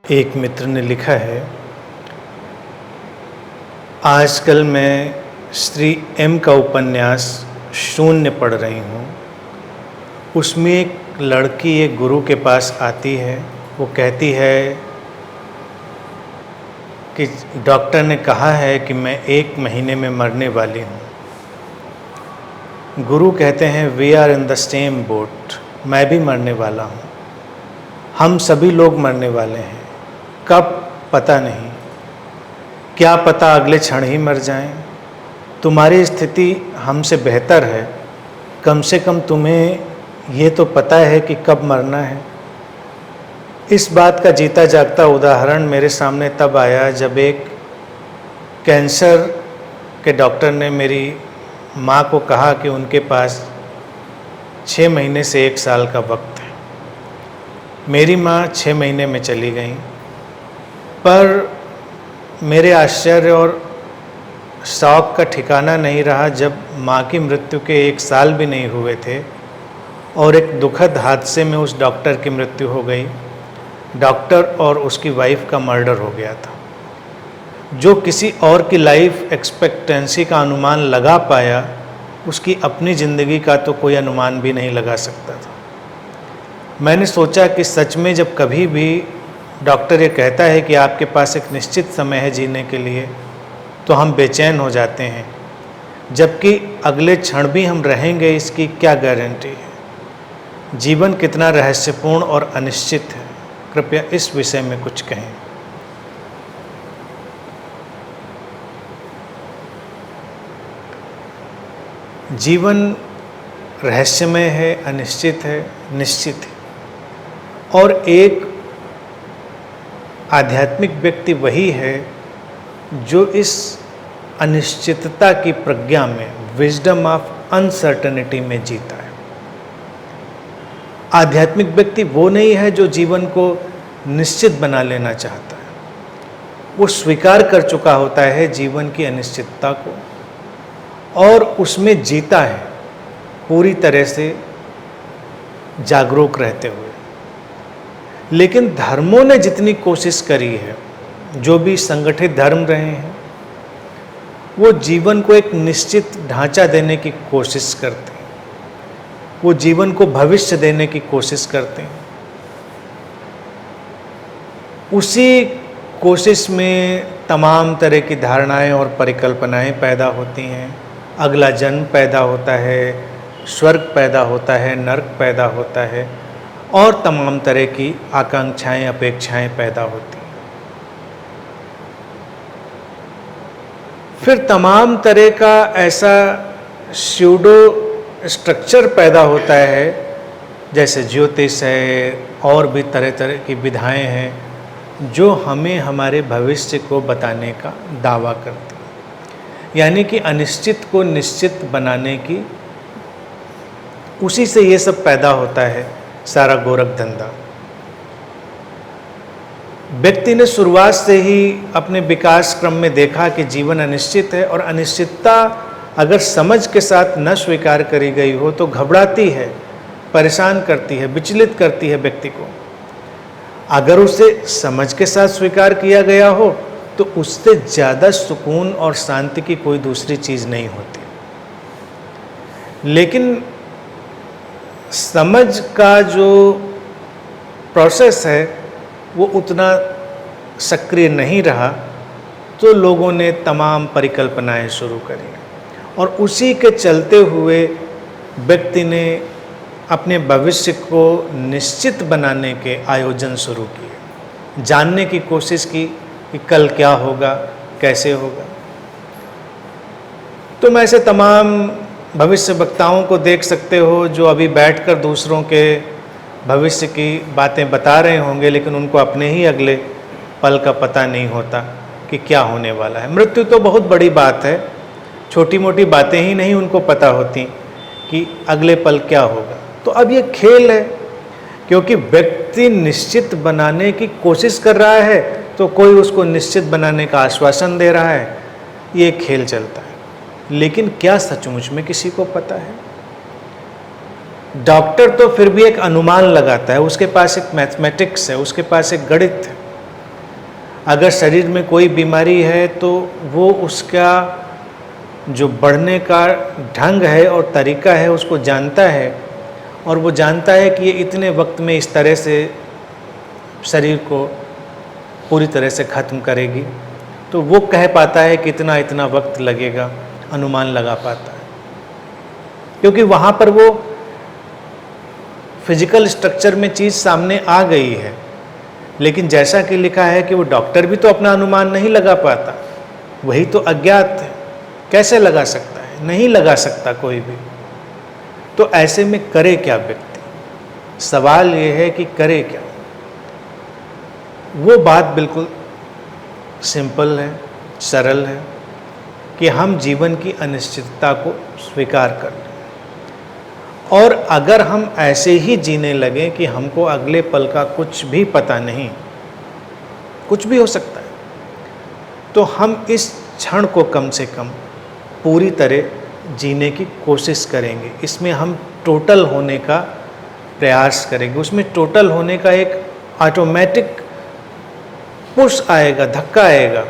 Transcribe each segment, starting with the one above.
एक मित्र ने लिखा है, आजकल मैं श्री एम का उपन्यास शून्य पढ़ रही हूँ। उसमें एक लड़की एक गुरु के पास आती है। वो कहती है कि डॉक्टर ने कहा है कि मैं 1 महीने में मरने वाली हूँ। गुरु कहते हैं, we are in the same boat, मैं भी मरने वाला हूँ, हम सभी लोग मरने वाले हैं। कब पता नहीं, क्या पता अगले क्षण ही मर जाएं। तुम्हारी स्थिति हमसे बेहतर है, कम से कम तुम्हें ये तो पता है कि कब मरना है। इस बात का जीता जागता उदाहरण मेरे सामने तब आया जब एक कैंसर के डॉक्टर ने मेरी माँ को कहा कि उनके पास 6 महीने से 1 साल का वक्त है। मेरी माँ 6 महीने में चली गई, पर मेरे आश्चर्य और शौक का ठिकाना नहीं रहा जब माँ की मृत्यु के 1 साल भी नहीं हुए थे और एक दुखद हादसे में उस डॉक्टर की मृत्यु हो गई। डॉक्टर और उसकी वाइफ का मर्डर हो गया था। जो किसी और की लाइफ एक्सपेक्टेंसी का अनुमान लगा पाया, उसकी अपनी ज़िंदगी का तो कोई अनुमान भी नहीं लगा सकता था। मैंने सोचा कि सच में जब कभी भी डॉक्टर ये कहता है कि आपके पास एक निश्चित समय है जीने के लिए, तो हम बेचैन हो जाते हैं, जबकि अगले क्षण भी हम रहेंगे इसकी क्या गारंटी है। जीवन कितना रहस्यपूर्ण और अनिश्चित है। कृपया इस विषय में कुछ कहें। जीवन रहस्यमय है, अनिश्चित है, निश्चित है। और एक आध्यात्मिक व्यक्ति वही है जो इस अनिश्चितता की प्रज्ञा में, विजडम ऑफ अनसर्टेनिटी में जीता है। आध्यात्मिक व्यक्ति वो नहीं है जो जीवन को निश्चित बना लेना चाहता है। वो स्वीकार कर चुका होता है जीवन की अनिश्चितता को और उसमें जीता है, पूरी तरह से जागरूक रहते हुए। लेकिन धर्मों ने जितनी कोशिश करी है, जो भी संगठित धर्म रहे हैं, वो जीवन को एक निश्चित ढांचा देने की कोशिश करते हैं। वो जीवन को भविष्य देने की कोशिश करते हैं। उसी कोशिश में तमाम तरह की धारणाएं और परिकल्पनाएं पैदा होती हैं। अगला जन्म पैदा होता है, स्वर्ग पैदा होता है, नरक पैदा होता है और तमाम तरह की आकांक्षाएं, अपेक्षाएं पैदा होती हैं। फिर तमाम तरह का ऐसा स्यूडो स्ट्रक्चर पैदा होता है, जैसे ज्योतिष है और भी तरह तरह की विधाएं हैं, जो हमें हमारे भविष्य को बताने का दावा करती हैं। यानी कि अनिश्चित को निश्चित बनाने की, उसी से ये सब पैदा होता है, सारा गोरख धंधा। व्यक्ति ने शुरुआत से ही अपने विकास क्रम में देखा कि जीवन अनिश्चित है और अनिश्चितता अगर समझ के साथ न स्वीकार करी गई हो तो घबराती है, परेशान करती है, विचलित करती है व्यक्ति को। अगर उसे समझ के साथ स्वीकार किया गया हो तो उससे ज़्यादा सुकून और शांति की कोई दूसरी चीज़ नहीं होती। लेकिन समझ का जो प्रोसेस है वो उतना सक्रिय नहीं रहा, तो लोगों ने तमाम परिकल्पनाएं शुरू करी और उसी के चलते हुए व्यक्ति ने अपने भविष्य को निश्चित बनाने के आयोजन शुरू किए, जानने की कोशिश की कि कल क्या होगा, कैसे होगा। तुम ऐसे तमाम भविष्य वक्ताओं को देख सकते हो जो अभी बैठकर दूसरों के भविष्य की बातें बता रहे होंगे, लेकिन उनको अपने ही अगले पल का पता नहीं होता कि क्या होने वाला है। मृत्यु तो बहुत बड़ी बात है, छोटी मोटी बातें ही नहीं उनको पता होती कि अगले पल क्या होगा। तो अब ये खेल है, क्योंकि व्यक्ति निश्चित बनाने की कोशिश कर रहा है तो कोई उसको निश्चित बनाने का आश्वासन दे रहा है। ये खेल चलता है, लेकिन क्या सचमुच में किसी को पता है? डॉक्टर तो फिर भी एक अनुमान लगाता है, उसके पास एक मैथमेटिक्स है, उसके पास एक गणित है, अगर शरीर में कोई बीमारी है तो वो उसका जो बढ़ने का ढंग है और तरीका है उसको जानता है, और वो जानता है कि ये इतने वक्त में इस तरह से शरीर को पूरी तरह से ख़त्म करेगी, तो वो कह पाता है कि इतना इतना वक्त लगेगा, अनुमान लगा पाता है, क्योंकि वहाँ पर वो फिजिकल स्ट्रक्चर में चीज़ सामने आ गई है। लेकिन जैसा कि लिखा है कि वो डॉक्टर भी तो अपना अनुमान नहीं लगा पाता, वही तो अज्ञात है, कैसे लगा सकता है? नहीं लगा सकता कोई भी। तो ऐसे में करे क्या व्यक्ति? सवाल ये है कि करे क्या। वो बात बिल्कुल सिंपल है, सरल है कि हम जीवन की अनिश्चितता को स्वीकार कर लें, और अगर हम ऐसे ही जीने लगें कि हमको अगले पल का कुछ भी पता नहीं, कुछ भी हो सकता है, तो हम इस क्षण को कम से कम पूरी तरह जीने की कोशिश करेंगे। इसमें हम टोटल होने का प्रयास करेंगे। उसमें टोटल होने का एक ऑटोमेटिक पुश आएगा, धक्का आएगा।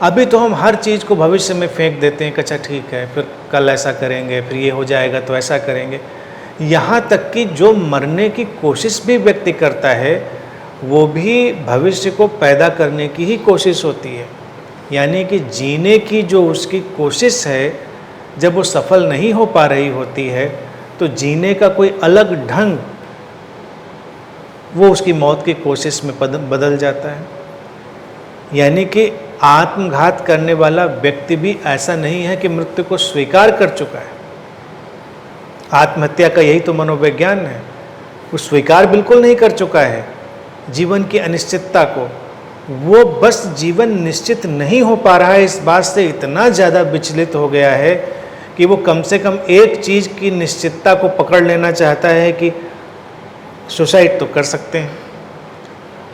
अभी तो हम हर चीज़ को भविष्य में फेंक देते हैं कि अच्छा ठीक है, फिर कल ऐसा करेंगे, फिर ये हो जाएगा तो ऐसा करेंगे। यहाँ तक कि जो मरने की कोशिश भी व्यक्ति करता है वो भी भविष्य को पैदा करने की ही कोशिश होती है। यानी कि जीने की जो उसकी कोशिश है, जब वो सफल नहीं हो पा रही होती है तो जीने का कोई अलग ढंग वो उसकी मौत की कोशिश में बदल जाता है। यानी कि आत्मघात करने वाला व्यक्ति भी ऐसा नहीं है कि मृत्यु को स्वीकार कर चुका है। आत्महत्या का यही तो मनोविज्ञान है। वो स्वीकार बिल्कुल नहीं कर चुका है जीवन की अनिश्चितता को। वो बस जीवन निश्चित नहीं हो पा रहा है, इस बात से इतना ज़्यादा विचलित हो गया है कि वो कम से कम एक चीज़ की निश्चितता को पकड़ लेना चाहता है कि सुसाइड तो कर सकते हैं।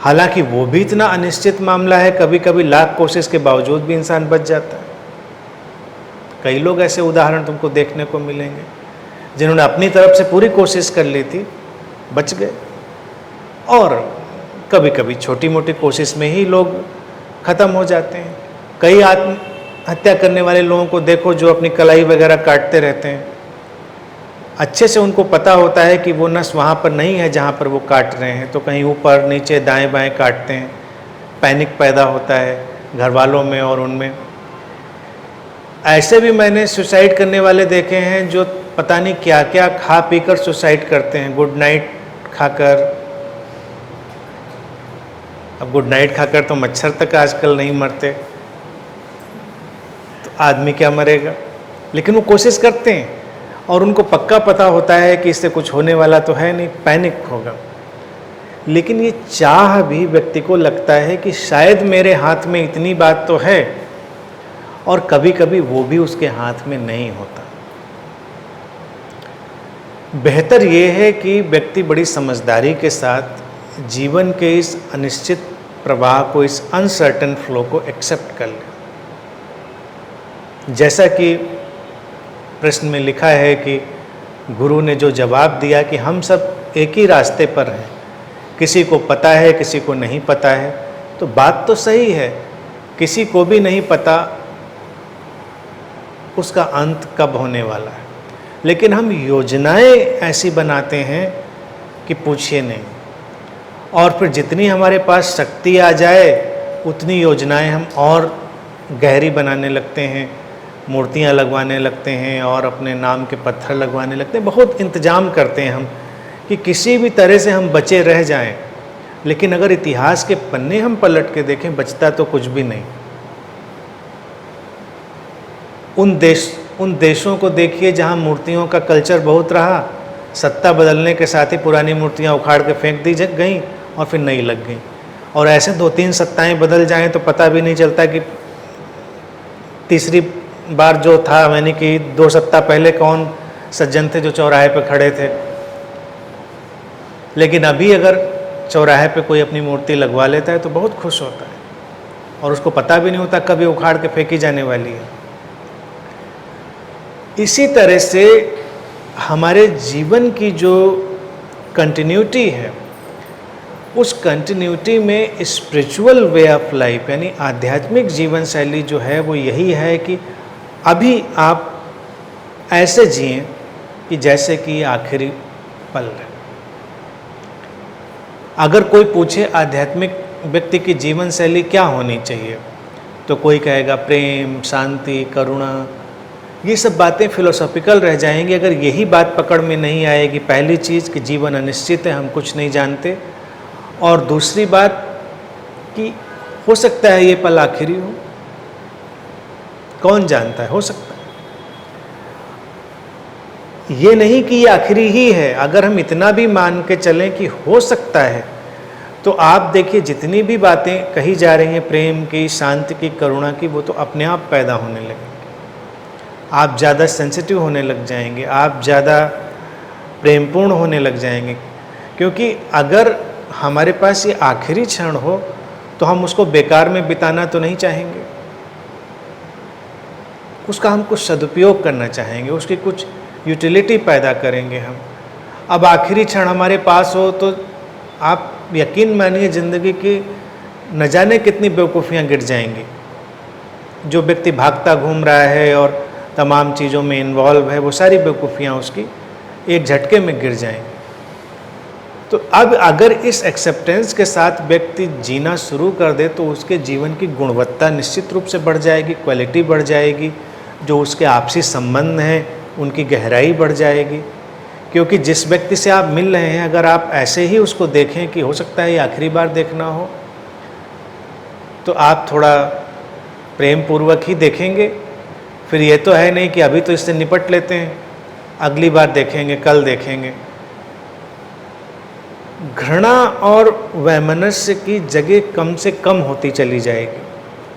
हालांकि वो भी इतना अनिश्चित मामला है, कभी कभी लाख कोशिश के बावजूद भी इंसान बच जाता है। कई लोग ऐसे उदाहरण तुमको देखने को मिलेंगे जिन्होंने अपनी तरफ से पूरी कोशिश कर ली थी, बच गए। और कभी कभी छोटी मोटी कोशिश में ही लोग ख़त्म हो जाते हैं। कई आत्महत्या करने वाले लोगों को देखो जो अपनी कलाई वगैरह काटते रहते हैं। अच्छे से उनको पता होता है कि वो नस वहाँ पर नहीं है जहाँ पर वो काट रहे हैं, तो कहीं ऊपर नीचे दाएं बाएं काटते हैं। पैनिक पैदा होता है घर वालों में और उनमें। ऐसे भी मैंने सुसाइड करने वाले देखे हैं जो पता नहीं क्या क्या खा पी कर सुसाइड करते हैं। गुड नाइट खाकर। अब गुड नाइट खाकर तो मच्छर तक आजकल नहीं मरते, तो आदमी क्या मरेगा। लेकिन वो कोशिश करते हैं और उनको पक्का पता होता है कि इससे कुछ होने वाला तो है नहीं, पैनिक होगा। लेकिन ये चाह भी व्यक्ति को लगता है कि शायद मेरे हाथ में इतनी बात तो है, और कभी कभी वो भी उसके हाथ में नहीं होता। बेहतर ये है कि व्यक्ति बड़ी समझदारी के साथ जीवन के इस अनिश्चित प्रवाह को, इस अनसर्टेन फ्लो को एक्सेप्ट कर ले। जैसा कि प्रश्न में लिखा है कि गुरु ने जो जवाब दिया कि हम सब एक ही रास्ते पर हैं, किसी को पता है किसी को नहीं पता है, तो बात तो सही है। किसी को भी नहीं पता उसका अंत कब होने वाला है, लेकिन हम योजनाएं ऐसी बनाते हैं कि पूछिए नहीं। और फिर जितनी हमारे पास शक्ति आ जाए उतनी योजनाएं हम और गहरी बनाने लगते हैं, मूर्तियां लगवाने लगते हैं और अपने नाम के पत्थर लगवाने लगते हैं। बहुत इंतजाम करते हैं हम कि किसी भी तरह से हम बचे रह जाएं। लेकिन अगर इतिहास के पन्ने हम पलट के देखें, बचता तो कुछ भी नहीं। उन देशों को देखिए जहां मूर्तियों का कल्चर बहुत रहा, सत्ता बदलने के साथ ही पुरानी मूर्तियां उखाड़ के फेंक दी गई और फिर नई लग गई। और ऐसे 2-3 सत्ताएं बदल जाएं तो पता भी नहीं चलता कि तीसरी बार जो था, यानी कि 2 सत्ता पहले कौन सज्जन थे जो चौराहे पे खड़े थे। लेकिन अभी अगर चौराहे पे कोई अपनी मूर्ति लगवा लेता है तो बहुत खुश होता है, और उसको पता भी नहीं होता कब ये उखाड़ के फेंकी जाने वाली है। इसी तरह से हमारे जीवन की जो कंटिन्यूटी है उस कंटिन्यूटी में स्पिरिचुअल वे ऑफ लाइफ यानी आध्यात्मिक जीवन शैली जो है वो यही है कि अभी आप ऐसे जिएं कि जैसे कि ये आखिरी पल है। अगर कोई पूछे आध्यात्मिक व्यक्ति की जीवन शैली क्या होनी चाहिए, तो कोई कहेगा प्रेम, शांति, करुणा। ये सब बातें फिलोसॉफिकल रह जाएंगी अगर यही बात पकड़ में नहीं आएगी। पहली चीज़ कि जीवन अनिश्चित है, हम कुछ नहीं जानते, और दूसरी बात कि हो सकता है ये पल आखिरी हो, कौन जानता है, हो सकता है। ये नहीं कि ये आखिरी ही है। अगर हम इतना भी मान के चलें कि हो सकता है, तो आप देखिए जितनी भी बातें कही जा रही हैं प्रेम की, शांति की, करुणा की, वो तो अपने आप पैदा होने लगेंगे। आप ज़्यादा सेंसिटिव होने लग जाएंगे, आप ज़्यादा प्रेमपूर्ण होने लग जाएंगे, क्योंकि अगर हमारे पास ये आखिरी क्षण हो तो हम उसको बेकार में बिताना तो नहीं चाहेंगे, उसका हम कुछ सदुपयोग करना चाहेंगे, उसकी कुछ यूटिलिटी पैदा करेंगे हम। अब आखिरी क्षण हमारे पास हो तो आप यकीन मानिए ज़िंदगी की न जाने कितनी बेवकूफ़ियाँ गिर जाएंगी। जो व्यक्ति भागता घूम रहा है और तमाम चीज़ों में इन्वॉल्व है, वो सारी बेवकूफ़ियाँ उसकी एक झटके में गिर जाएंगी। तो अब अगर इस एक्सेप्टेंस के साथ व्यक्ति जीना शुरू कर दे तो उसके जीवन की गुणवत्ता निश्चित रूप से बढ़ जाएगी, क्वालिटी बढ़ जाएगी, जो उसके आपसी संबंध हैं उनकी गहराई बढ़ जाएगी। क्योंकि जिस व्यक्ति से आप मिल रहे हैं, अगर आप ऐसे ही उसको देखें कि हो सकता है ये आखिरी बार देखना हो, तो आप थोड़ा प्रेम पूर्वक ही देखेंगे। फिर ये तो है नहीं कि अभी तो इससे निपट लेते हैं, अगली बार देखेंगे, कल देखेंगे। घृणा और वैमनस्य की जगह कम से कम होती चली जाएगी,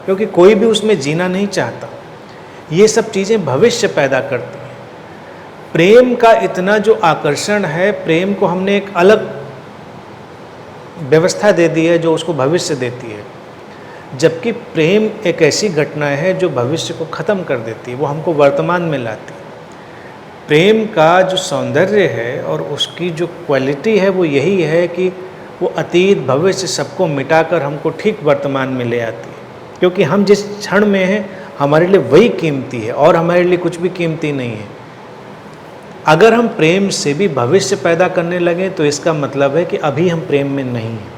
क्योंकि कोई भी उसमें जीना नहीं चाहता। ये सब चीज़ें भविष्य पैदा करती हैं। प्रेम का इतना जो आकर्षण है, प्रेम को हमने एक अलग व्यवस्था दे दी है जो उसको भविष्य देती है, जबकि प्रेम एक ऐसी घटना है जो भविष्य को ख़त्म कर देती है, वो हमको वर्तमान में लाती है। प्रेम का जो सौंदर्य है और उसकी जो क्वालिटी है वो यही है कि वो अतीत भविष्य सबको मिटाकर हमको ठीक वर्तमान में ले आती है। क्योंकि हम जिस क्षण में हैं हमारे लिए वही कीमती है और हमारे लिए कुछ भी कीमती नहीं है। अगर हम प्रेम से भी भविष्य पैदा करने लगें तो इसका मतलब है कि अभी हम प्रेम में नहीं हैं,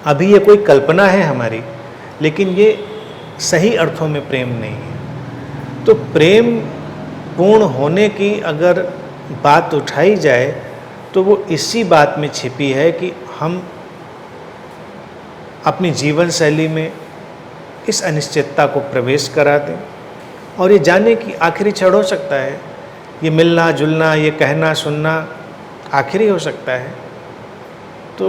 अभी ये कोई कल्पना है हमारी, लेकिन ये सही अर्थों में प्रेम नहीं है। तो प्रेम पूर्ण होने की अगर बात उठाई जाए तो वो इसी बात में छिपी है कि हम अपनी जीवन शैली में इस अनिश्चितता को प्रवेश करा दें और ये जाने कि आखिरी क्षण हो सकता है, ये मिलना जुलना, ये कहना सुनना आखिरी हो सकता है। तो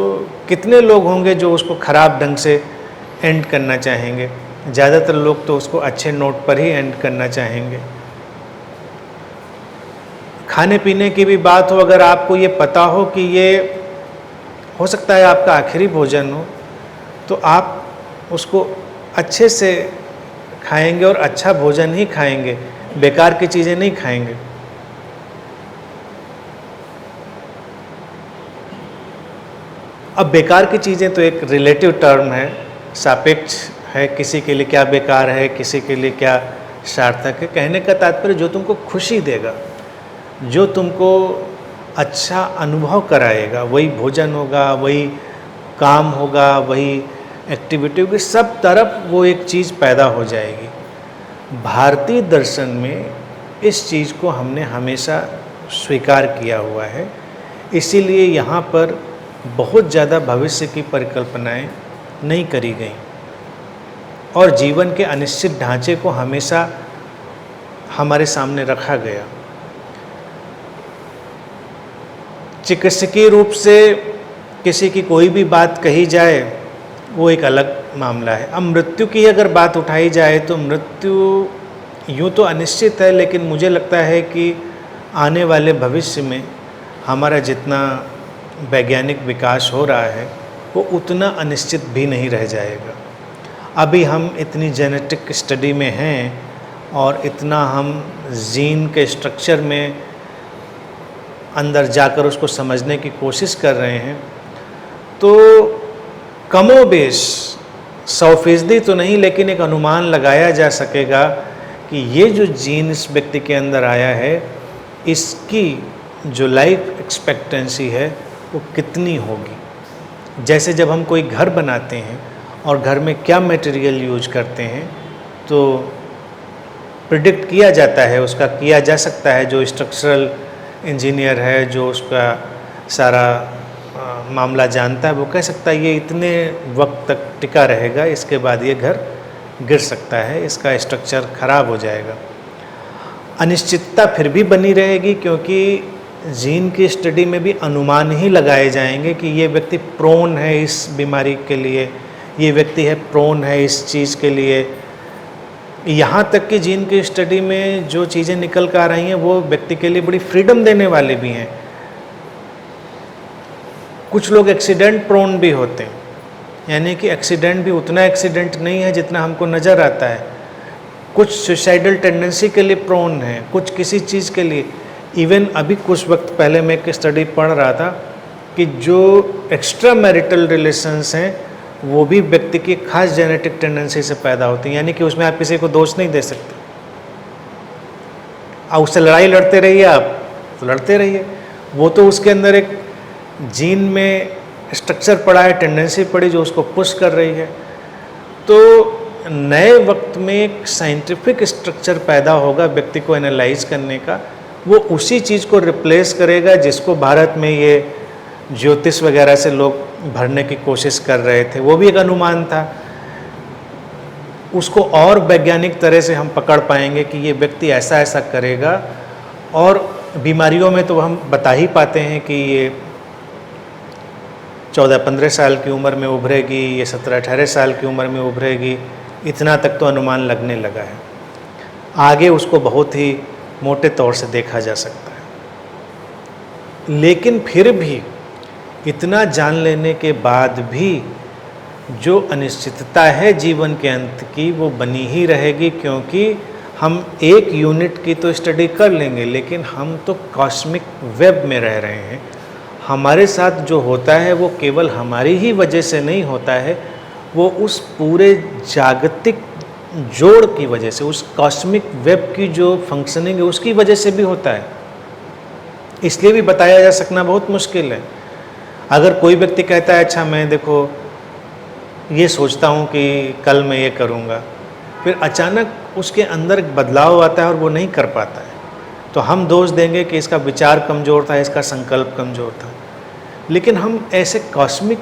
कितने लोग होंगे जो उसको ख़राब ढंग से एंड करना चाहेंगे? ज़्यादातर लोग तो उसको अच्छे नोट पर ही एंड करना चाहेंगे। खाने पीने की भी बात हो, अगर आपको ये पता हो कि ये हो सकता है आपका आखिरी भोजन हो, तो आप उसको अच्छे से खाएंगे और अच्छा भोजन ही खाएंगे, बेकार की चीज़ें नहीं खाएंगे। अब बेकार की चीज़ें तो एक रिलेटिव टर्म है, सापेक्ष है, किसी के लिए क्या बेकार है, किसी के लिए क्या सार्थक है। कहने का तात्पर्य जो तुमको खुशी देगा, जो तुमको अच्छा अनुभव कराएगा, वही भोजन होगा, वही काम होगा, वही एक्टिविटी होगी, सब तरफ वो एक चीज़ पैदा हो जाएगी। भारतीय दर्शन में इस चीज़ को हमने हमेशा स्वीकार किया हुआ है, इसीलिए यहाँ पर बहुत ज़्यादा भविष्य की परिकल्पनाएं नहीं करी गई और जीवन के अनिश्चित ढांचे को हमेशा हमारे सामने रखा गया। चिकित्सकीय रूप से किसी की कोई भी बात कही जाए वो एक अलग मामला है। अब मृत्यु की अगर बात उठाई जाए तो मृत्यु यूँ तो अनिश्चित है, लेकिन मुझे लगता है कि आने वाले भविष्य में हमारा जितना वैज्ञानिक विकास हो रहा है वो उतना अनिश्चित भी नहीं रह जाएगा। अभी हम इतनी जेनेटिक स्टडी में हैं और इतना हम जीन के स्ट्रक्चर में अंदर जाकर उसको समझने की कोशिश कर रहे हैं, तो कमोबेश 100% तो नहीं, लेकिन एक अनुमान लगाया जा सकेगा कि ये जो जीन इस व्यक्ति के अंदर आया है, इसकी जो लाइफ एक्सपेक्टेंसी है वो कितनी होगी। जैसे जब हम कोई घर बनाते हैं और घर में क्या मटेरियल यूज करते हैं, तो प्रिडिक्ट किया जाता है, उसका किया जा सकता है। जो स्ट्रक्चरल इंजीनियर है, जो उसका सारा मामला जानता है, वो कह सकता है ये इतने वक्त तक टिका रहेगा, इसके बाद ये घर गिर सकता है, इसका स्ट्रक्चर खराब हो जाएगा। अनिश्चितता फिर भी बनी रहेगी, क्योंकि जीन की स्टडी में भी अनुमान ही लगाए जाएंगे कि ये व्यक्ति प्रोन है इस बीमारी के लिए, ये व्यक्ति है प्रोन है इस चीज़ के लिए। यहाँ तक कि जीन की स्टडी में जो चीज़ें निकल कर आ रही हैं वो व्यक्ति के लिए बड़ी फ्रीडम देने वाले भी हैं। कुछ लोग एक्सीडेंट प्रोन भी होते हैं, यानी कि एक्सीडेंट भी उतना एक्सीडेंट नहीं है जितना हमको नज़र आता है। कुछ सुसाइडल टेंडेंसी के लिए प्रोन है, कुछ किसी चीज़ के लिए। इवन अभी कुछ वक्त पहले मैं एक स्टडी पढ़ रहा था कि जो एक्स्ट्रा मैरिटल रिलेशंस हैं वो भी व्यक्ति की खास जेनेटिक टेंडेंसी से पैदा होती हैं, यानी कि उसमें आप किसी को दोष नहीं दे सकते। अब उससे लड़ाई लड़ते रहिए, आप तो लड़ते रहिए, वो तो उसके अंदर एक जीन में स्ट्रक्चर पड़ा है, टेंडेंसी पड़ी जो उसको पुश कर रही है। तो नए वक्त में एक साइंटिफिक स्ट्रक्चर पैदा होगा व्यक्ति को एनालाइज करने का, वो उसी चीज़ को रिप्लेस करेगा जिसको भारत में ये ज्योतिष वगैरह से लोग भरने की कोशिश कर रहे थे। वो भी एक अनुमान था, उसको और वैज्ञानिक तरह से हम पकड़ पाएंगे कि ये व्यक्ति ऐसा ऐसा करेगा। और बीमारियों में तो हम बता ही पाते हैं कि ये 14-15 साल की उम्र में उभरेगी, ये 17-18 साल की उम्र में उभरेगी, इतना तक तो अनुमान लगने लगा है। आगे उसको बहुत ही मोटे तौर से देखा जा सकता है। लेकिन फिर भी इतना जान लेने के बाद भी जो अनिश्चितता है जीवन के अंत की वो बनी ही रहेगी, क्योंकि हम एक यूनिट की तो स्टडी कर लेंगे, लेकिन हम तो कॉस्मिक वेब में रह रहे हैं। हमारे साथ जो होता है वो केवल हमारी ही वजह से नहीं होता है, वो उस पूरे जागतिक जोड़ की वजह से, उस कॉस्मिक वेब की जो फंक्शनिंग है उसकी वजह से भी होता है। इसलिए भी बताया जा सकना बहुत मुश्किल है। अगर कोई व्यक्ति कहता है अच्छा मैं देखो ये सोचता हूँ कि कल मैं ये करूँगा, फिर अचानक उसके अंदर बदलाव आता है और वो नहीं कर पाता है, तो हम दोष देंगे कि इसका विचार कमज़ोर था, इसका संकल्प कमज़ोर था। लेकिन हम ऐसे कॉस्मिक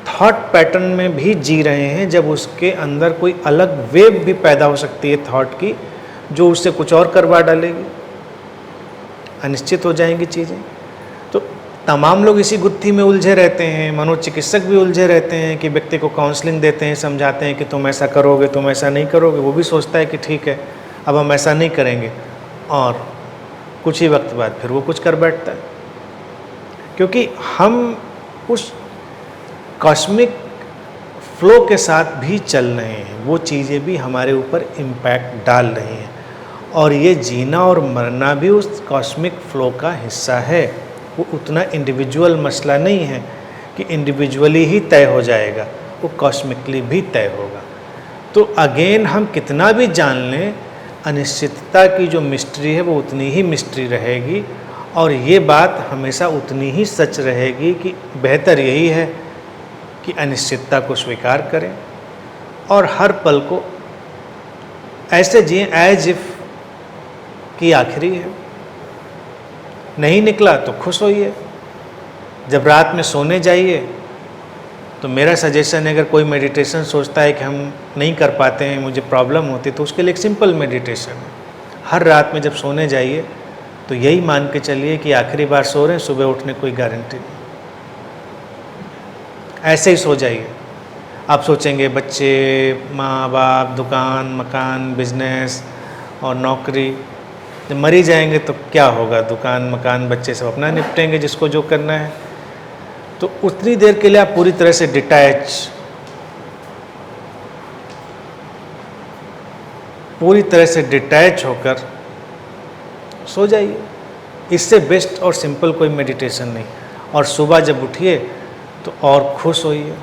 थॉट पैटर्न में भी जी रहे हैं जब उसके अंदर कोई अलग वेव भी पैदा हो सकती है थॉट की, जो उससे कुछ और करवा डालेगी, अनिश्चित हो जाएंगी चीज़ें। तो तमाम लोग इसी गुत्थी में उलझे रहते हैं। मनोचिकित्सक भी उलझे रहते हैं कि व्यक्ति को काउंसलिंग देते हैं, समझाते हैं कि तुम ऐसा करोगे, तुम ऐसा नहीं करोगे। वो भी सोचता है कि ठीक है अब हम ऐसा नहीं करेंगे, और कुछ ही वक्त बाद फिर वो कुछ कर बैठता है, क्योंकि हम उस कॉस्मिक फ्लो के साथ भी चल रहे हैं। वो चीज़ें भी हमारे ऊपर इम्पैक्ट डाल रही हैं, और ये जीना और मरना भी उस कॉस्मिक फ्लो का हिस्सा है। वो उतना इंडिविजुअल मसला नहीं है कि इंडिविजुअली ही तय हो जाएगा, वो कॉस्मिकली भी तय होगा। तो अगेन हम कितना भी जान लें, अनिश्चितता की जो मिस्ट्री है वो उतनी ही मिस्ट्री रहेगी, और ये बात हमेशा उतनी ही सच रहेगी कि बेहतर यही है कि अनिश्चितता को स्वीकार करें और हर पल को ऐसे जिए एज इफ कि आखिरी है। नहीं निकला तो खुश होइए। जब रात में सोने जाइए तो मेरा सजेशन है, अगर कोई मेडिटेशन सोचता है कि हम नहीं कर पाते हैं, मुझे प्रॉब्लम होती है, तो उसके लिए एक सिंपल मेडिटेशन है। हर रात में जब सोने जाइए तो यही मान के चलिए कि आखिरी बार सो रहे हैं, सुबह उठने कोई गारंटी नहीं। ऐसे ही सो जाइए। आप सोचेंगे बच्चे, माँ बाप, दुकान, मकान, बिजनेस और नौकरी, जब मरी जाएंगे तो क्या होगा? दुकान, मकान, बच्चे सब अपना निपटेंगे, जिसको जो करना है। तो उतनी देर के लिए आप पूरी तरह से डिटैच होकर सो जाइए। इससे बेस्ट और सिंपल कोई मेडिटेशन नहीं। और सुबह जब उठिए तो और खुश होइए,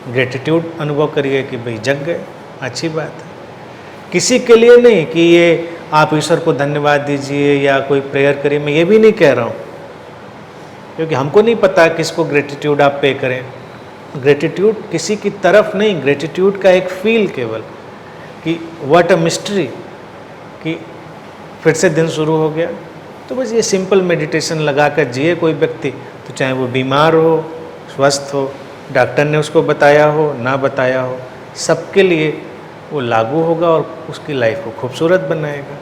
ग्रेटिट्यूड अनुभव करिए कि भाई जग गए, अच्छी बात है। किसी के लिए नहीं कि ये आप ईश्वर को धन्यवाद दीजिए या कोई प्रेयर करिए, मैं ये भी नहीं कह रहा हूँ, क्योंकि हमको नहीं पता किसको ग्रेटिट्यूड आप पे करें। ग्रेटिट्यूड किसी की तरफ नहीं, ग्रेटिट्यूड का एक फील केवल कि व्हाट अ मिस्ट्री, कि फिर से दिन शुरू हो गया। तो बस ये सिंपल मेडिटेशन लगा कर जिए कोई व्यक्ति, तो चाहे वो बीमार हो, स्वस्थ हो, डॉक्टर ने उसको बताया हो, ना बताया हो, सबके लिए वो लागू होगा और उसकी लाइफ को खूबसूरत बनाएगा।